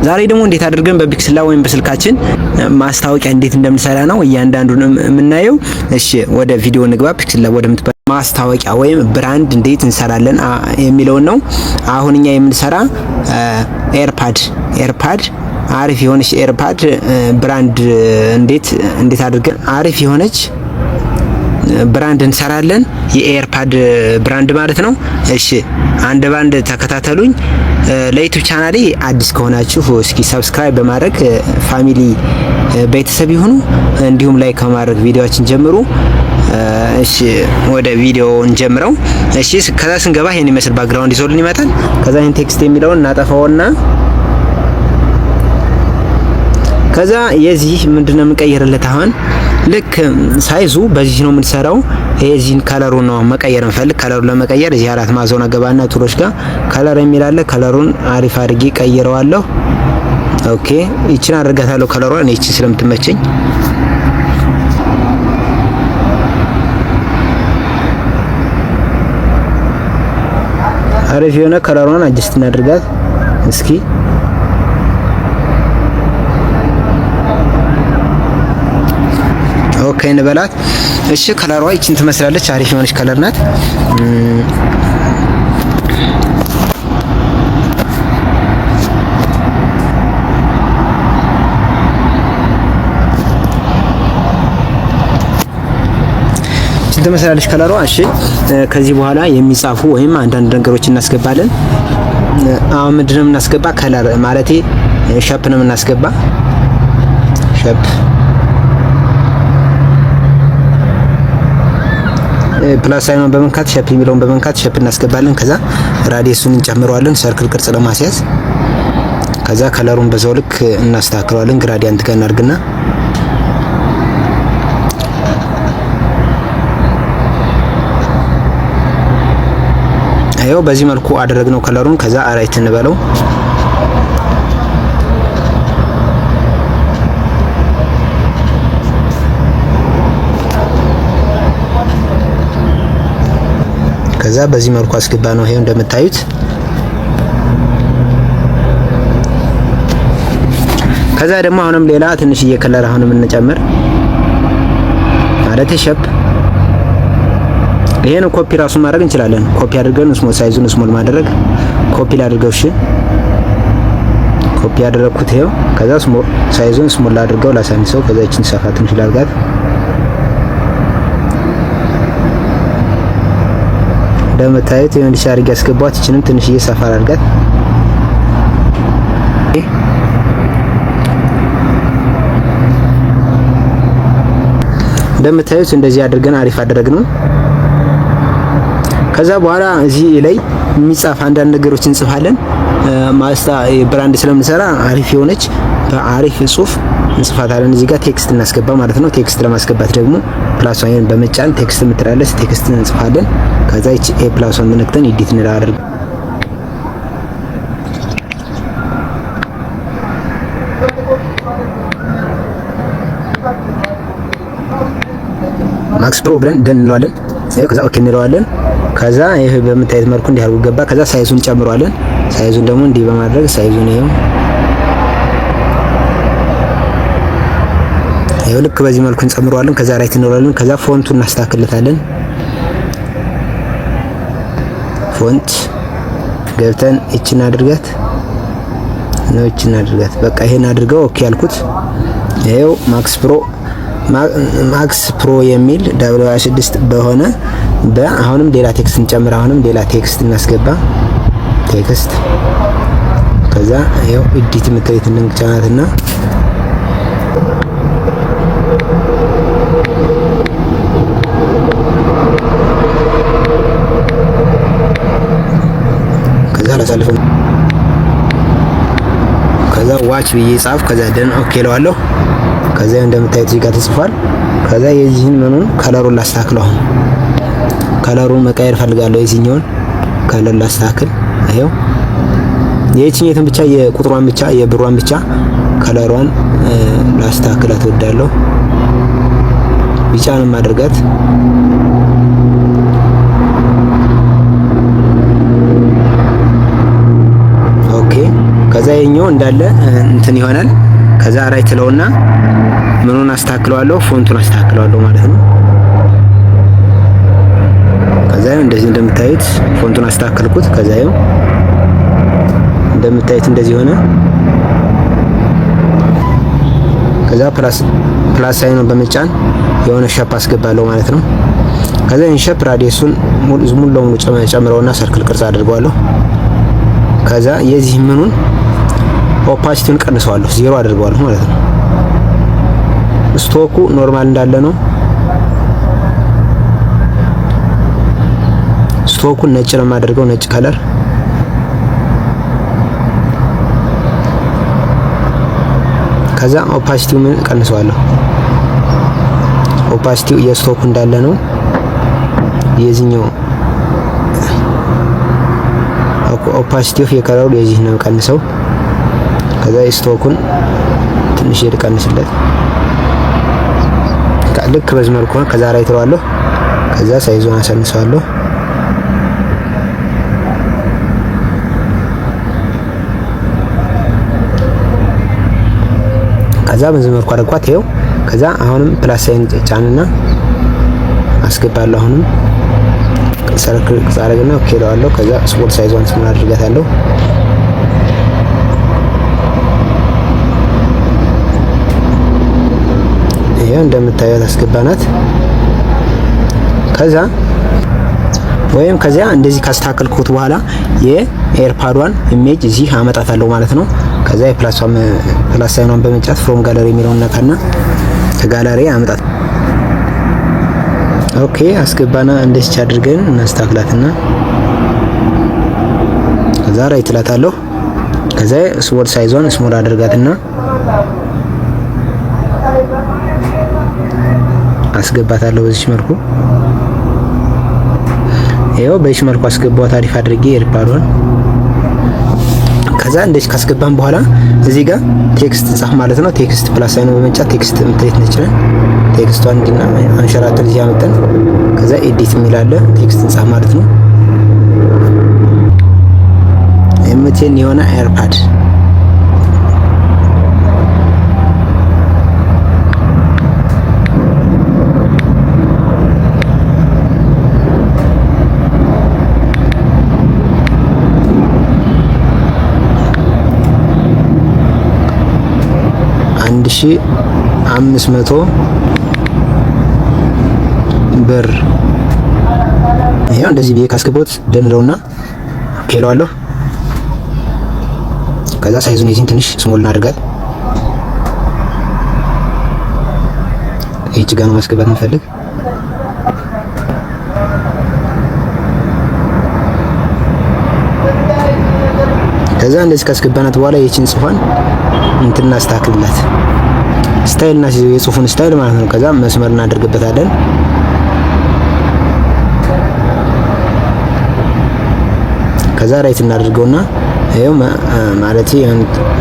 ዛሬ ደግሞ እንዴት አድርገን በፒክስላ ወይም በስልካችን ማስታወቂያ እንዴት እንደምንሰራ ነው እያንዳንዱን የምናየው። እሺ ወደ ቪዲዮ ንግባ። ፒክስላ ወደምትባል ማስታወቂያ ወይም ብራንድ እንዴት እንሰራለን የሚለውን ነው። አሁን እኛ የምንሰራ ኤርፓድ አሪፍ የሆነች ኤርፓድ ብራንድ እንዴት አድርገን አሪፍ የሆነች ብራንድ እንሰራለን። የኤርፓድ ብራንድ ማለት ነው። እሺ አንድ ባንድ ተከታተሉኝ። ለዩቲዩብ ቻናሌ አዲስ ከሆናችሁ እስኪ ሰብስክራይብ በማድረግ ፋሚሊ ቤተሰብ ይሁኑ። እንዲሁም ላይክ ከማድረግ ቪዲዮዎችን ጀምሩ። እሺ ወደ ቪዲዮ እንጀምረው። እሺ ከዛ ስንገባ ይሄን ይመስል ባክግራውንድ ይዞልን ይመጣል። ከዛ ይሄን ቴክስት የሚለውን እናጠፋውና ከዛ የዚህ ምንድነው የምንቀይርለት አሁን ልክ ሳይዙ በዚህ ነው የምንሰራው። የዚህን ከለሩን ነው መቀየር እንፈልግ። ከለሩን ለመቀየር እዚህ አራት ማዕዘን ገባና ቱሎች ጋር ከለር የሚል አለ። ከለሩን አሪፍ አድርጌ ቀይረዋለሁ። ኦኬ ይቺን አድርጋታለሁ። ከለሯን እኔ ይቺ ስለምትመቸኝ አሪፍ የሆነ ከለሯን አጀስት እናድርጋት እስኪ። ኦኬ እንበላት። እሺ ከለሯ ይቺን ትመስላለች። አሪፍ የሆነች ከለር ናት። ይቺን ትመስላለች ከለሯ። እሺ ከዚህ በኋላ የሚጻፉ ወይም አንዳንድ ነገሮች እናስገባለን። አሁን ምንድነው የምናስገባ? ከለር ማለቴ ሸፕ ነው የምናስገባ። ሸፕ ፕላስ ሳይኑን በመንካት ሼፕ የሚለውን በመንካት ሼፕ እናስገባለን። ከዛ ራዲየሱን እንጨምረዋለን ሰርክል ቅርጽ ለማስያዝ። ከዛ ከለሩን በዛው ልክ እናስተካክለዋለን። ግራዲያንት ጋር እናርግና አይው በዚህ መልኩ አደረግነው ከለሩን። ከዛ ራይት እንበለው። ከዛ በዚህ መልኩ አስገባ ነው። ይሄው እንደምታዩት ከዛ ደግሞ አሁንም ሌላ ትንሽዬ ከለር አሁንም እንጨምር ማለት ሼፕ። ይሄን ኮፒ ራሱ ማድረግ እንችላለን። ኮፒ አድርገን ስሞል ሳይዙን ስሞል ማድረግ ኮፒ ላድርገው። እሺ ኮፒ ያደረኩት ይሄው። ከዛ ስሞል ሳይዙን ስሞል አድርገው ላሳንሰው። ከዛ እቺን ሰፋ ትንሽ ላድርጋት። እንደምታዩት ይሄን ሻርግ ያስገባት። እቺንም ትንሽ እየሰፋ አድርጋት። እንደምታዩት እንደዚህ አድርገን አሪፍ አደረግነው። ከዛ በኋላ እዚህ ላይ የሚጻፍ አንዳንድ ነገሮች እንጽፋለን። ብራንድ ስለምንሰራ አሪፍ የሆነች በአሪፍ ጽሁፍ እንጽፋታለን። እዚህ ጋር ቴክስት እናስገባ ማለት ነው። ቴክስት ለማስገባት ደግሞ ፕላስ ዋን በመጫን ቴክስት የምትላለች ቴክስት እንጽፋለን። ከዛ እቺ ኤ ፕላስ ዋን ምንክተን ኤዲት እንላለን። ማክስ ፕሮ ብለን ደን እንለዋለን። ከዛ ኦኬ እንለዋለን። ከዛ ይሄ በምታዩት መልኩ እንዲህ አድርጎ ገባ። ከዛ ሳይዙን ጨምሯለን። ሳይዙን ደግሞ እንዲህ በማድረግ ሳይዙን ይሄው ልክ በዚህ መልኩ እንጨምረዋለን። ከዛ ራይት እንለዋለን። ከዛ ፎንቱን እናስተካክለታለን። ፎንት ገብተን እቺን አድርጋት ነው እቺን አድርጋት። በቃ ይሄን አድርገው ኦኬ ያልኩት ይሄው ማክስ ፕሮ የሚል W26 በሆነ አሁንም ሌላ ቴክስት እንጨምር። አሁንም ሌላ ቴክስት እናስገባ። ቴክስት ከዛ ይሄው ኤዲት የምትለይት እንጫናትና አላሳልፈም። ከዛ ዋች ብዬ ጻፍ። ከዛ ደን ኦኬ እለዋለሁ። ከዛ እንደምታዩት እዚህ ጋር ተጽፏል። ከዛ የዚህን ምኑን ከለሩን ላስተካክለው። አሁን ከለሩን መቀየር ፈልጋለሁ። የዚህኛውን ከለር ላስተካክል። ይሄው የእቺኛቱን ብቻ የቁጥሯን ብቻ የብሯን ብቻ ከለሯን ላስተካክላት እወዳለሁ። ቢጫንም ማድረጋት ከዛ የኛው እንዳለ እንትን ይሆናል። ከዛ ራይት ለውና ምኑን አስተካክለዋለሁ፣ ፎንቱን አስተካክለዋለሁ ማለት ነው። ከዛ እንደዚህ እንደምታዩት ፎንቱን አስተካከልኩት። ከዛ ይኸው እንደምታዩት እንደዚህ ሆነ። ከዛ ፕላስ ሳይኑን በመጫን የሆነ ሸፕ አስገባለሁ ማለት ነው። ከዛ ይሄን ሸፕ ራዲየሱን ሙሉ ለሙሉ ጨምረውና ሰርክል ቅርጽ አድርገዋለሁ። ከዛ የዚህ ምኑን ኦፓሲቲውን ቀንሰዋለሁ፣ ዜሮ አድርገዋለሁ ማለት ነው። ስቶኩ ኖርማል እንዳለ ነው። ስቶኩን ነጭ ነው የማደርገው፣ ነጭ ከለር። ከዛ ኦፓሲቲው ምን ቀንሰዋለሁ። ኦፓሲቲው የስቶኩ እንዳለ ነው። የዚህኛው ኦፓሲቲው የከለሩ የዚህ ነው ቀንሰው። ከዛ ስቶኩን ትንሽ ልቀንስለት። ልክ በዚህ መልኩ ከዛ ላይ ተዋለሁ። ከዛ ሳይዙን አሳንሰዋለሁ። ከዛ በዚህ መልኩ አድርጓት ይኸው። ከዛ አሁንም ፕላስ ሳይን ጫንና አስገባለሁ። አሁንም ሰርክል ጻረግና ኦኬ እለዋለሁ። ከዛ ስፖርት ሳይዟን ስሙን አድርጋታለሁ። ይሄው እንደምታዩት አስገባናት። ከዛ ወይም ከዚያ እንደዚህ ካስተካከልኩት በኋላ የኤርፓዷን ኢሜጅ እዚህ አመጣታለሁ ማለት ነው። ከዛ የፕላስ ሳይኗን በመጫት ፍሮም ጋለሪ የሚለውን ነካና ከጋለሪ አመጣት። ኦኬ አስገባና እንደዚህ አድርገን እናስተካክላትና ከዛ ራይት እላታለሁ። ከዛ ስሞል ሳይዟን ስሞል አድርጋትና አስገባታለሁ በዚህ መልኩ። ይሄው በዚህ መልኩ አስገባዋት አሪፍ አድርጌ ኤርፓዷን። ከዛ እንደዚህ ካስገባን በኋላ እዚህ ጋር ቴክስት እንጻፍ ማለት ነው። ቴክስት ፕላስ ሳይኑ በመጫት ቴክስት ምትሌት ነችላል። ቴክስቷን እንዲና አንሸራተን እዚህ አመጣን። ከዛ ኤዲት የሚል አለ ቴክስት እንጻፍ ማለት ነው። ኤምቲኤን የሆነ ኤርፓድ ሺ 500 ብር። ይሄው እንደዚህ ብዬ ካስገባሁት ደንለውና ኬለዋለሁ። ከዛ ሳይዙን የዚህን ትንሽ ስሞል እናድርጋት። ይህች ጋር ነው ማስገባት እንፈልግ። ከዛ እንደዚህ ካስገባናት በኋላ የቺን ጽፏን እንትን እናስተካክልላት። ስታይል እና የጽሁፉን ስታይል ማለት ነው። ከዛ መስመር እናደርግበታለን። ከዛ ራይት እናደርገውና ይሄው ማለት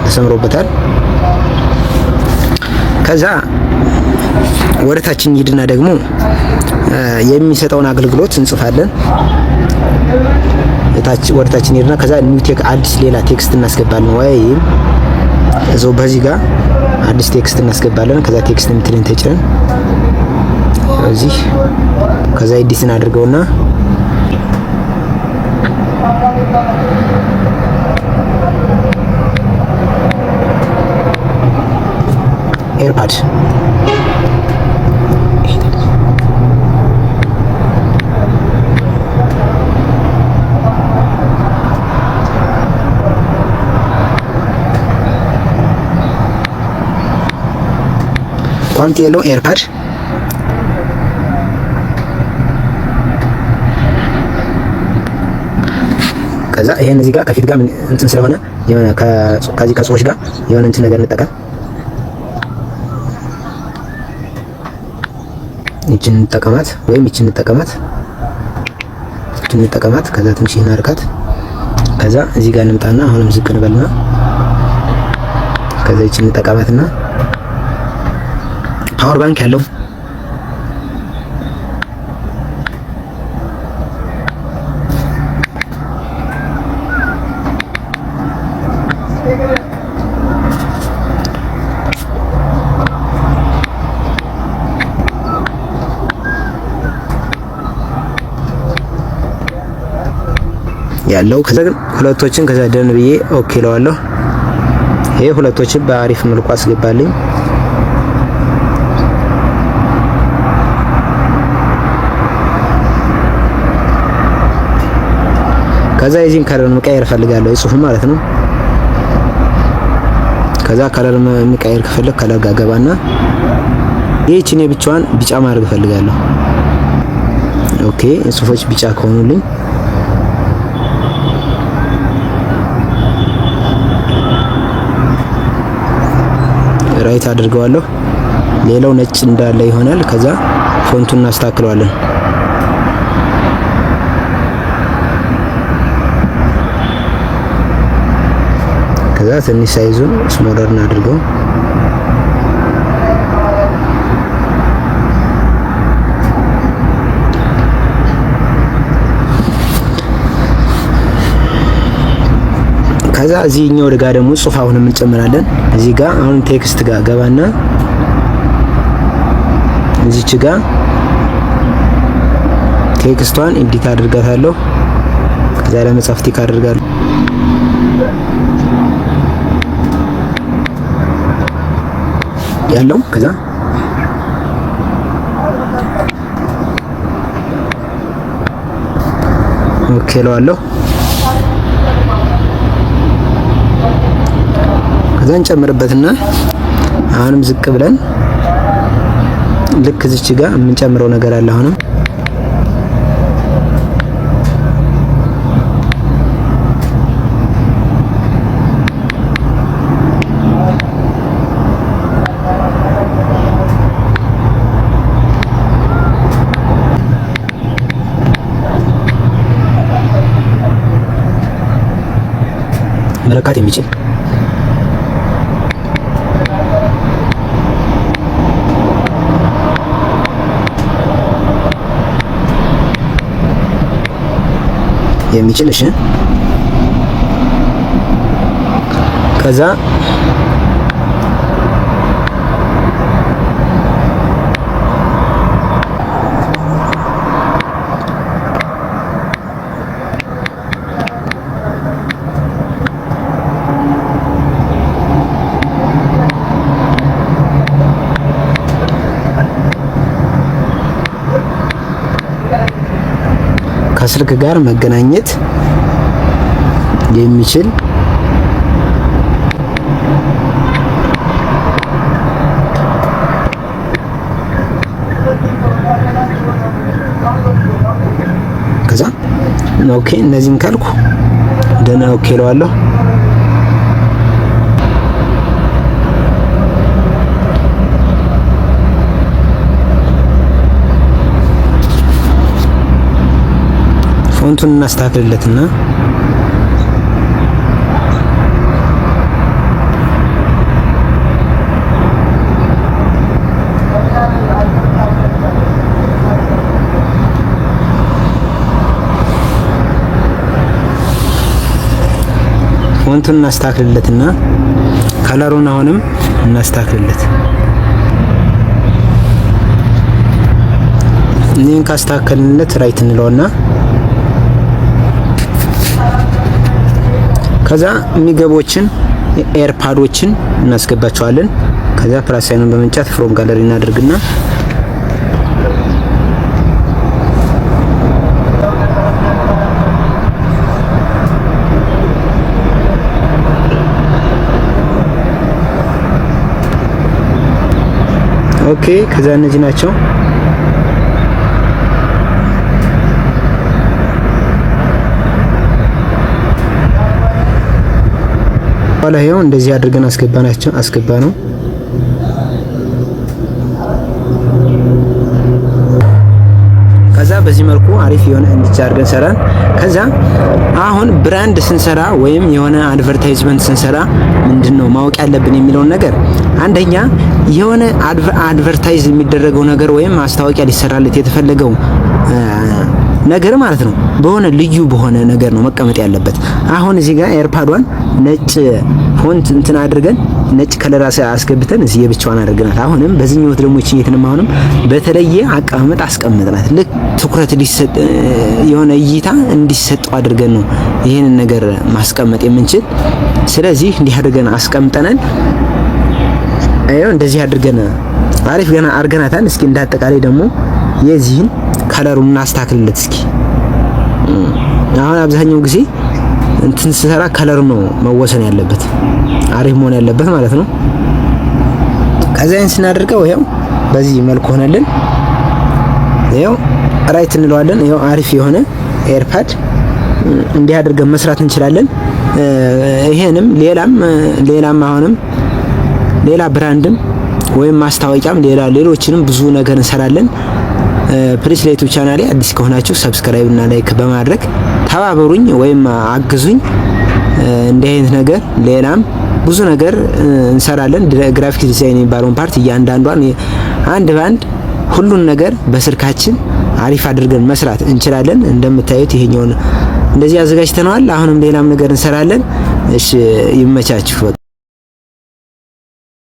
ተሰምሮበታል። ከዛ ወደ ታች እንሂድና ደግሞ የሚሰጠውን አገልግሎት እንጽፋለን። ወደ ታች እንሂድና ከዛ ኒው ቴክ አዲስ ሌላ ቴክስት እናስገባለን ወይም እዛው በዚህ ጋር አዲስ ቴክስት እናስገባለን። ከዛ ቴክስት የምትልን ተጭነን እዚህ ከዛ ኤዲት እናድርገውና ኤርፓድ ኳንቲ የለው ኤርፓድ ከዛ ይሄን እዚህ ጋር ከፊት ጋር እንትን ስለሆነ የሆነ ከዚህ ከጽሁፎች ጋር የሆነ እንትን ነገር እንጠቀም። ይችን እንጠቀማት ወይም ይችን እንጠቀማት። ከዛ ትንሽ እናርካት። ከዛ እዚህ ጋር እንምጣና አሁንም ዝቅ እንበልና ከዛ ይችን እንጠቀማትና ፓወር ባንክ ያለው ያለው። ከዛ ግን ሁለቶችን ከዛ ደን ብዬ ኦኬ እለዋለሁ። ይሄ ሁለቶችን በአሪፍ መልኩ አስገባልኝ። ከዛ የዚህን ከለር መቀየር ፈልጋለሁ የጽሁፍ ማለት ነው። ከዛ ከለር መቀየር ከፈለክ ከለር ጋር ገባና ይህችን የብቻዋን ቢጫ ማድረግ ፈልጋለሁ። ኦኬ ጽሁፎች ቢጫ ከሆኑልኝ ራይት አድርገዋለሁ። ሌላው ነጭ እንዳለ ይሆናል። ከዛ ፎንቱን እናስተካክለዋለን። ከዛ ትንሽ ሳይዙን ስሞለር እናድርገው። ከዛ እዚህኛው ጋር ደግሞ ጽሁፍ አሁንም እንጨምራለን። እዚህ ጋር አሁን ቴክስት ጋር ገባና እዚች ጋር ቴክስቷን ኤዲት አድርጋታለሁ። ከዛ ለመጻፍ ቲክ አድርጋለሁ። ያለው ከዛ ኦኬ እለዋለሁ። ከዛ እንጨምርበትና አሁንም ዝቅ ብለን ልክ እዚች ጋር የምንጨምረው ነገር አለ። አሁንም መለካት የሚችል እሺ ከዛ ከስልክ ጋር መገናኘት የሚችል ከዛ ኦኬ እነዚህን ካልኩ ደህና ኦኬ እለዋለሁ። ፎንቱን እናስተካክልለትና ፎንቱን እናስተካክልለትና ከለሩን አሁንም እናስተካክልለት። እኔን ካስተካከልንለት ራይት እንለውና ከዛ የሚገቦችን ኤርፓዶችን እናስገባቸዋለን። ከዛ ፕላስ ሳይኑን በመንጫት ፍሮም ጋለሪ እናደርግና ኦኬ ከዛ እነዚህ ናቸው። ኋላ ይሄው እንደዚህ አድርገን አስገባ ነው። ከዛ በዚህ መልኩ አሪፍ የሆነ እንዲቻ አድርገን ሰራን። ከዛ አሁን ብራንድ ስንሰራ ወይም የሆነ አድቨርታይዝመንት ስንሰራ ምንድነው ማወቅ ያለብን የሚለውን ነገር አንደኛ የሆነ አድቨርታይዝ የሚደረገው ነገር ወይም ማስታወቂያ ሊሰራለት የተፈለገው ነገር ማለት ነው። በሆነ ልዩ በሆነ ነገር ነው መቀመጥ ያለበት። አሁን እዚህ ጋር ኤርፓዷን ነጭ ፎንት እንትን አድርገን ነጭ ከለር አስገብተን እዚህ የብቻዋን አድርገናት። አሁንም በዚህኛው ደግሞ እቺኝትንም አሁንም በተለየ አቀማመጥ አስቀምጥናት። ልክ ትኩረት ሊሰጥ የሆነ እይታ እንዲሰጠው አድርገን ነው ይሄንን ነገር ማስቀመጥ የምንችል። ስለዚህ እንዲህ አድርገን አስቀምጠናል። እንደዚህ አድርገን አሪፍ ገና አርገናታል። እስኪ እንዳጠቃላይ ደግሞ የዚህን ከለሩን እናስተካክልለት እስኪ። አሁን አብዛኛው ጊዜ እንትን ስሰራ ከለሩ ነው መወሰን ያለበት፣ አሪፍ መሆን ያለበት ማለት ነው። ከዛይን ስናደርገው ይሄው በዚህ መልኩ ሆነልን። ይሄው ራይት እንለዋለን። ይሄው አሪፍ የሆነ ኤርፓድ እንዲህ አድርገን መስራት እንችላለን። ይሄንም ሌላም አሁንም ሌላ ብራንድም ወይም ማስታወቂያም ሌሎችንም ብዙ ነገር እንሰራለን። ፕሊስ ለዩቲዩብ ቻናሌ አዲስ ከሆናችሁ ሰብስክራይብ እና ላይክ በማድረግ ተባበሩኝ ወይም አግዙኝ። እንዲህ አይነት ነገር ሌላም ብዙ ነገር እንሰራለን። ግራፊክ ዲዛይን የሚባለውን ፓርት እያንዳንዷን አንድ ባንድ ሁሉን ነገር በስልካችን አሪፍ አድርገን መስራት እንችላለን። እንደምታዩት ይሄኛውን እንደዚህ አዘጋጅተነዋል። አሁንም ሌላም ነገር እንሰራለን። እሺ ይመቻችሁ።